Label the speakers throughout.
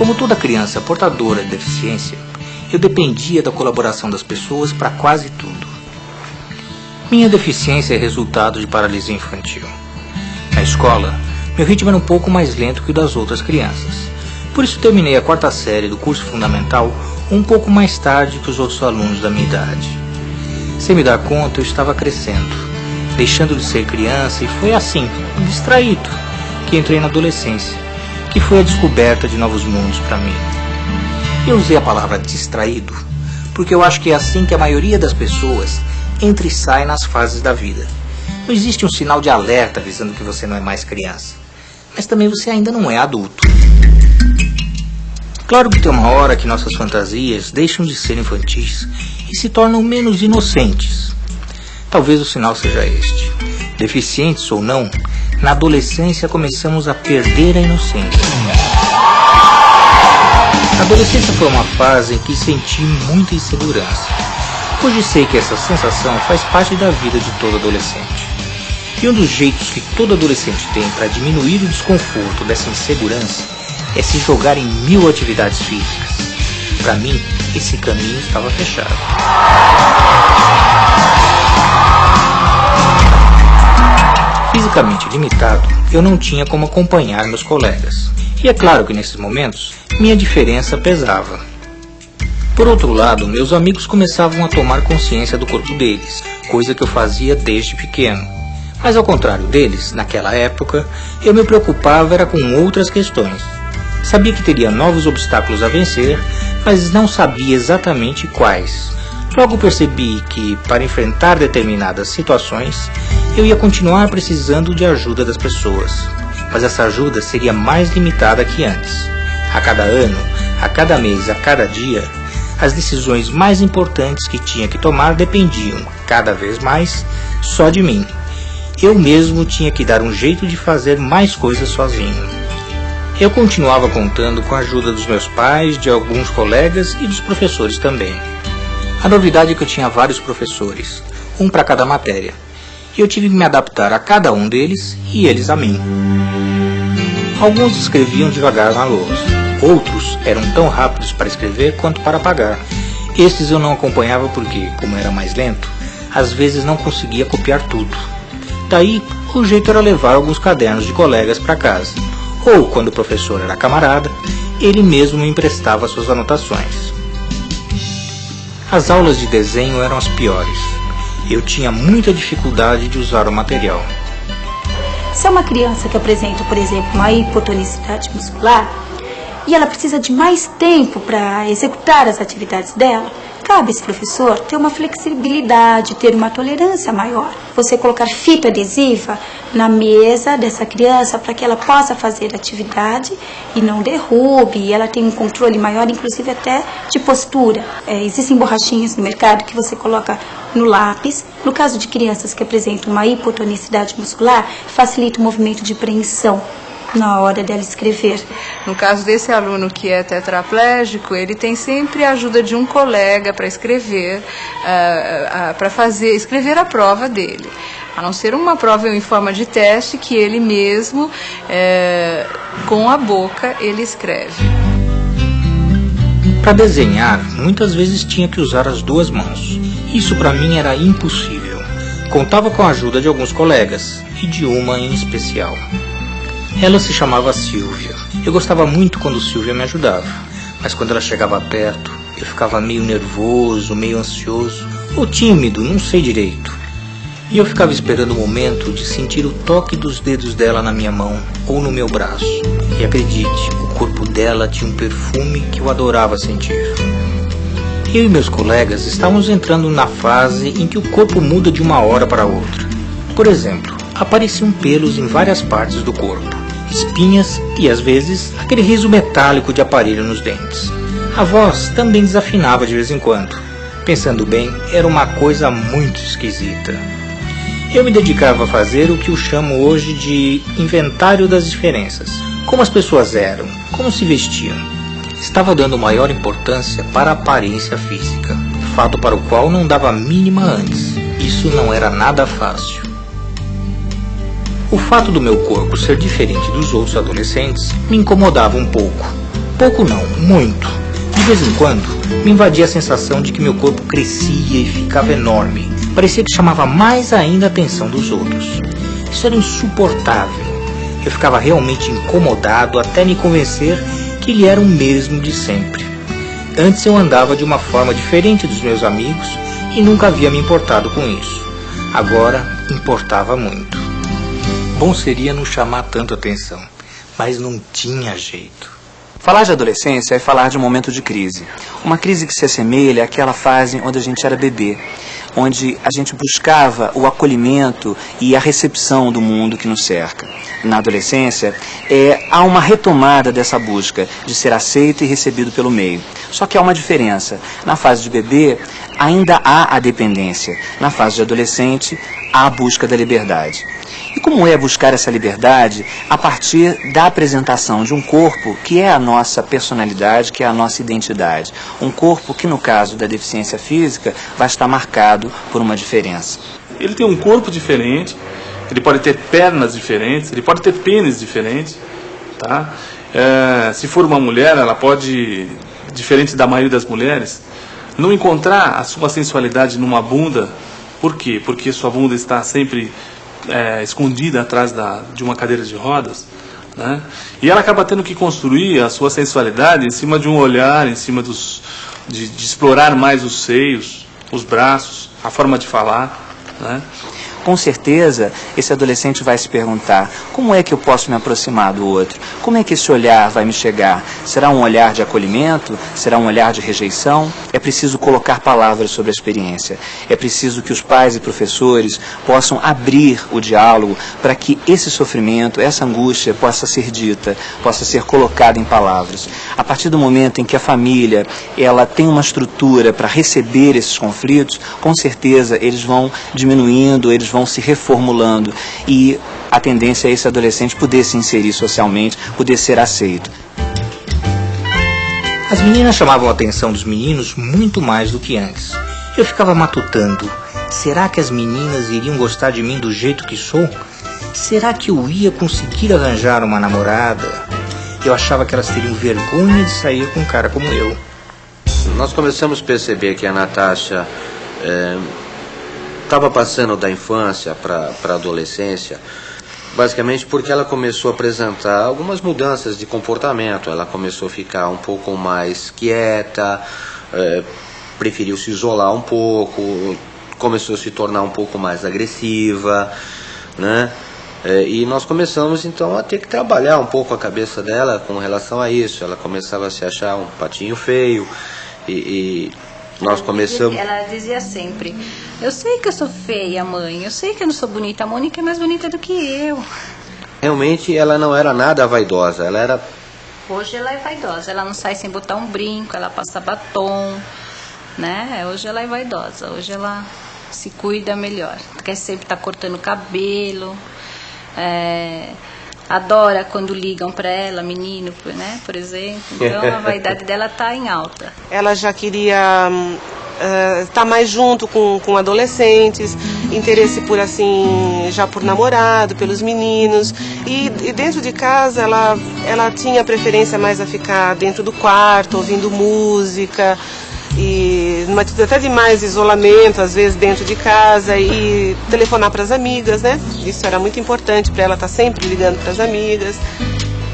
Speaker 1: Como toda criança portadora de deficiência, eu dependia da colaboração das pessoas para quase tudo. Minha deficiência é resultado de paralisia infantil. Na escola, meu ritmo era um pouco mais lento que o das outras crianças. Por isso terminei a 4ª série do curso fundamental um pouco mais tarde que os outros alunos da minha idade. Sem me dar conta, eu estava crescendo, deixando de ser criança, e foi assim, distraído, que entrei na adolescência, que foi a descoberta de novos mundos para mim. Eu usei a palavra distraído porque eu acho que é assim que a maioria das pessoas entra e sai nas fases da vida. Não existe um sinal de alerta avisando que você não é mais criança, mas também você ainda não é adulto. Claro que tem uma hora que nossas fantasias deixam de ser infantis e se tornam menos inocentes. Talvez o sinal seja este. Deficientes ou não, na adolescência começamos a perder a inocência. A adolescência foi uma fase em que senti muita insegurança. Hoje sei que essa sensação faz parte da vida de todo adolescente. E um dos jeitos que todo adolescente tem para diminuir o desconforto dessa insegurança é se jogar em 1000 atividades físicas. Para mim, esse caminho estava fechado. Fisicamente limitado, eu não tinha como acompanhar meus colegas. E é claro que nesses momentos, minha diferença pesava. Por outro lado, meus amigos começavam a tomar consciência do corpo deles, coisa que eu fazia desde pequeno. Mas ao contrário deles, naquela época, eu me preocupava era com outras questões. Sabia que teria novos obstáculos a vencer, mas não sabia exatamente quais. Logo percebi que, para enfrentar determinadas situações, eu ia continuar precisando de ajuda das pessoas. Mas essa ajuda seria mais limitada que antes. A cada ano, a cada mês, a cada dia, as decisões mais importantes que tinha que tomar dependiam, cada vez mais, só de mim. Eu mesmo tinha que dar um jeito de fazer mais coisas sozinho. Eu continuava contando com a ajuda dos meus pais, de alguns colegas e dos professores também. A novidade é que eu tinha vários professores, um para cada matéria, e eu tive que me adaptar a cada um deles e eles a mim. Alguns escreviam devagar na lousa, outros eram tão rápidos para escrever quanto para apagar. Estes eu não acompanhava porque, como era mais lento, às vezes não conseguia copiar tudo. Daí, o jeito era levar alguns cadernos de colegas para casa, ou, quando o professor era camarada, ele mesmo me emprestava suas anotações. As aulas de desenho eram as piores. Eu tinha muita dificuldade de usar o material.
Speaker 2: Se é uma criança que apresenta, por exemplo, uma hipotonicidade muscular e ela precisa de mais tempo para executar as atividades dela, cabe a esse professor ter uma flexibilidade, ter uma tolerância maior. Você colocar fita adesiva na mesa dessa criança para que ela possa fazer atividade e não derrube, e ela tem um controle maior, inclusive até de postura. Existem borrachinhas no mercado que você coloca no lápis. No caso de crianças que apresentam uma hipotonicidade muscular, facilita o movimento de preensão na hora dela escrever.
Speaker 3: No caso desse aluno que é tetraplégico, ele tem sempre a ajuda de um colega para escrever, escrever a prova dele. A não ser uma prova em forma de teste que ele mesmo, com a boca, ele escreve.
Speaker 1: Para desenhar, muitas vezes tinha que usar as 2 mãos. Isso para mim era impossível. Contava com a ajuda de alguns colegas, e de uma em especial. Ela se chamava Silvia. Eu gostava muito quando Silvia me ajudava, mas quando ela chegava perto, eu ficava meio nervoso, meio ansioso, ou tímido, não sei direito. E eu ficava esperando o momento de sentir o toque dos dedos dela na minha mão ou no meu braço. E acredite, o corpo dela tinha um perfume que eu adorava sentir. Eu e meus colegas estávamos entrando na fase em que o corpo muda de uma hora para outra. Por exemplo, apareciam pelos em várias partes do corpo, espinhas e, às vezes, aquele riso metálico de aparelho nos dentes. A voz também desafinava de vez em quando. Pensando bem, era uma coisa muito esquisita. Eu me dedicava a fazer o que eu chamo hoje de inventário das diferenças. Como as pessoas eram, como se vestiam. Estava dando maior importância para a aparência física, fato para o qual não dava a mínima antes. Isso não era nada fácil. O fato do meu corpo ser diferente dos outros adolescentes me incomodava um pouco. Pouco não, muito. De vez em quando, me invadia a sensação de que meu corpo crescia e ficava enorme. Parecia que chamava mais ainda a atenção dos outros. Isso era insuportável. Eu ficava realmente incomodado até me convencer que ele era o mesmo de sempre. Antes eu andava de uma forma diferente dos meus amigos e nunca havia me importado com isso. Agora, importava muito. Bom seria não chamar tanto atenção, mas não tinha jeito.
Speaker 4: Falar de adolescência é falar de um momento de crise. Uma crise que se assemelha àquela fase onde a gente era bebê, onde a gente buscava o acolhimento e a recepção do mundo que nos cerca. Na adolescência, há uma retomada dessa busca de ser aceito e recebido pelo meio. Só que há uma diferença. Na fase de bebê, ainda há a dependência. Na fase de adolescente, há a busca da liberdade. E como é buscar essa liberdade a partir da apresentação de um corpo que é a nossa personalidade, que é a nossa identidade? Um corpo que, no caso da deficiência física, vai estar marcado por uma diferença.
Speaker 5: Ele tem um corpo diferente, ele pode ter pernas diferentes, ele pode ter pênis diferentes, tá? Se for uma mulher, ela pode, diferente da maioria das mulheres, não encontrar a sua sensualidade numa bunda. Por quê? Porque sua bunda está sempre escondida atrás de uma cadeira de rodas, né? E ela acaba tendo que construir a sua sensualidade em cima de um olhar, em cima de explorar mais os seios, os braços, a forma de falar, né?
Speaker 4: Com certeza, esse adolescente vai se perguntar: como é que eu posso me aproximar do outro? Como é que esse olhar vai me chegar? Será um olhar de acolhimento? Será um olhar de rejeição? É preciso colocar palavras sobre a experiência. É preciso que os pais e professores possam abrir o diálogo para que esse sofrimento, essa angústia possa ser dita, possa ser colocada em palavras. A partir do momento em que a família ela tem uma estrutura para receber esses conflitos, com certeza eles vão diminuindo, eles vão se reformulando e a tendência é esse adolescente poder se inserir socialmente, poder ser aceito.
Speaker 1: As meninas chamavam a atenção dos meninos muito mais do que antes. Eu ficava matutando. Será que as meninas iriam gostar de mim do jeito que sou? Será que eu ia conseguir arranjar uma namorada? Eu achava que elas teriam vergonha de sair com um cara como eu.
Speaker 6: Nós começamos a perceber que a Natasha estava passando da infância para a adolescência, basicamente porque ela começou a apresentar algumas mudanças de comportamento. Ela começou a ficar um pouco mais quieta, preferiu se isolar um pouco, começou a se tornar um pouco mais agressiva, né? E nós começamos então a ter que trabalhar um pouco a cabeça dela com relação a isso. Ela começava a se achar um patinho feio e nós começamos...
Speaker 3: Ela dizia sempre: eu sei que eu sou feia, mãe, eu sei que eu não sou bonita, a Mônica é mais bonita do que eu.
Speaker 6: Realmente ela não era nada vaidosa, ela era...
Speaker 3: Hoje ela é vaidosa, ela não sai sem botar um brinco, ela passa batom, né? Hoje ela é vaidosa, hoje ela se cuida melhor, quer sempre estar cortando o cabelo, adora quando ligam para ela, menino, né, por exemplo. Então a vaidade dela está em alta.
Speaker 7: Ela já queria estar mais junto com adolescentes, interesse por assim, já por namorado, pelos meninos. E dentro de casa ela tinha preferência mais a ficar dentro do quarto, ouvindo música. E numa atitude até de mais isolamento, às vezes dentro de casa, e telefonar para as amigas, né? Isso era muito importante para ela estar sempre ligando para as amigas.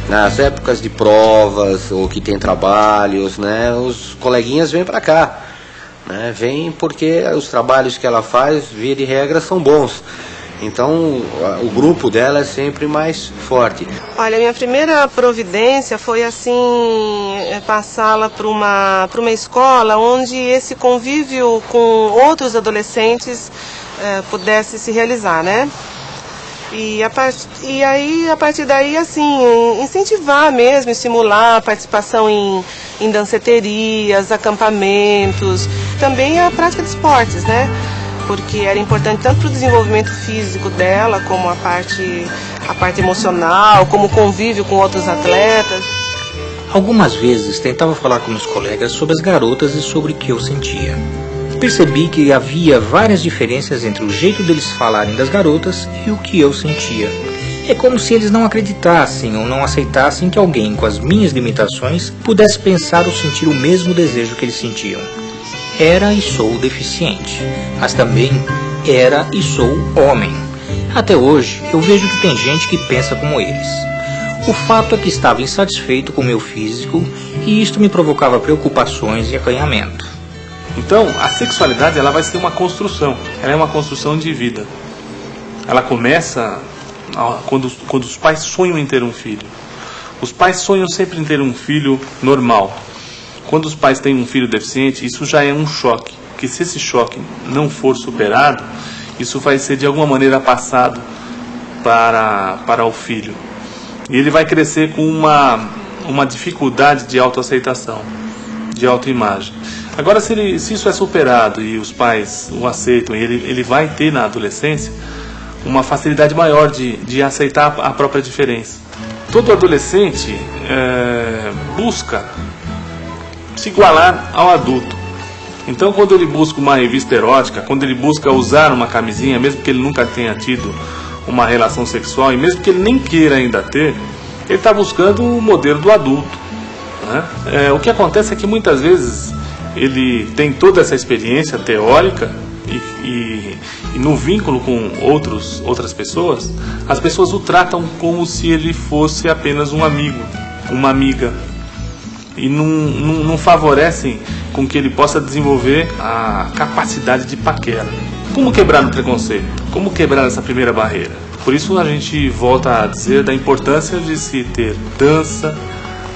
Speaker 6: Nas épocas de provas ou que tem trabalhos, né, os coleguinhas vêm para cá, né? Vêm porque os trabalhos que ela faz, via de regra, são bons. Então o grupo dela é sempre mais forte.
Speaker 7: Olha, minha primeira providência foi assim, passá-la para uma escola onde esse convívio com outros adolescentes pudesse se realizar, né? E aí, a partir daí, assim, incentivar mesmo, estimular a participação em danceterias, acampamentos, também a prática de esportes, né? Porque era importante tanto para o desenvolvimento físico dela, como a parte emocional, como o convívio com outros atletas.
Speaker 1: Algumas vezes tentava falar com meus colegas sobre as garotas e sobre o que eu sentia. Percebi que havia várias diferenças entre o jeito deles falarem das garotas e o que eu sentia. É como se eles não acreditassem ou não aceitassem que alguém com as minhas limitações pudesse pensar ou sentir o mesmo desejo que eles sentiam. Era e sou deficiente, mas também era e sou homem. Até hoje eu vejo que tem gente que pensa como eles. O fato é que estava insatisfeito com o meu físico e isto me provocava preocupações e acanhamento.
Speaker 5: Então, a sexualidade ela vai ser uma construção, ela é uma construção de vida. Ela começa quando os pais sonham em ter um filho. Os pais sonham sempre em ter um filho normal. Quando os pais têm um filho deficiente, isso já é um choque, porque se esse choque não for superado, isso vai ser de alguma maneira passado para o filho. E ele vai crescer com uma dificuldade de autoaceitação, de autoimagem. Agora, se isso é superado e os pais o aceitam, ele vai ter na adolescência uma facilidade maior de aceitar a própria diferença. Todo adolescente busca se igualar ao adulto. Então, quando ele busca uma revista erótica, quando ele busca usar uma camisinha, mesmo que ele nunca tenha tido uma relação sexual, e mesmo que ele nem queira ainda ter, ele está buscando o modelo do adulto, né? O que acontece é que muitas vezes ele tem toda essa experiência teórica e no vínculo com outras pessoas, as pessoas o tratam como se ele fosse apenas um amigo, uma amiga, e não favorecem com que ele possa desenvolver a capacidade de paquera. Como quebrar o preconceito? Como quebrar essa primeira barreira? Por isso a gente volta a dizer da importância de se ter dança,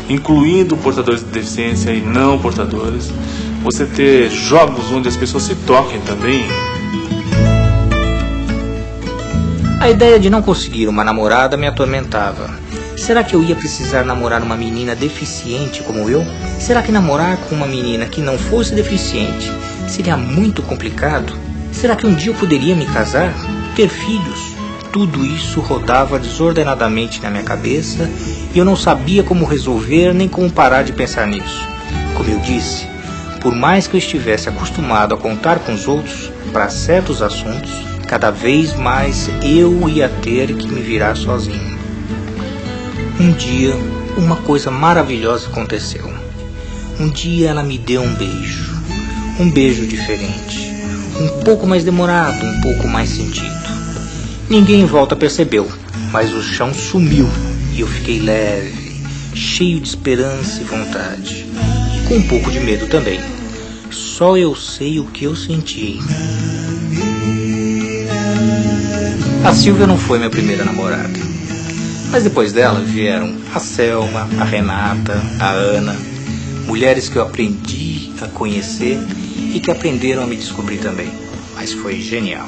Speaker 5: incluindo portadores de deficiência e não portadores. Você ter jogos onde as pessoas se toquem também.
Speaker 1: A ideia de não conseguir uma namorada me atormentava. Será que eu ia precisar namorar uma menina deficiente como eu? Será que namorar com uma menina que não fosse deficiente seria muito complicado? Será que um dia eu poderia me casar? Ter filhos? Tudo isso rodava desordenadamente na minha cabeça e eu não sabia como resolver nem como parar de pensar nisso. Como eu disse, por mais que eu estivesse acostumado a contar com os outros para certos assuntos, cada vez mais eu ia ter que me virar sozinho. Um dia, uma coisa maravilhosa aconteceu. Um dia ela me deu um beijo diferente, um pouco mais demorado, um pouco mais sentido. Ninguém em volta percebeu, mas o chão sumiu e eu fiquei leve, cheio de esperança e vontade, e com um pouco de medo também. Só eu sei o que eu senti. A Silvia não foi minha primeira namorada. Mas depois dela vieram a Selma, a Renata, a Ana, mulheres que eu aprendi a conhecer e que aprenderam a me descobrir também. Mas foi genial.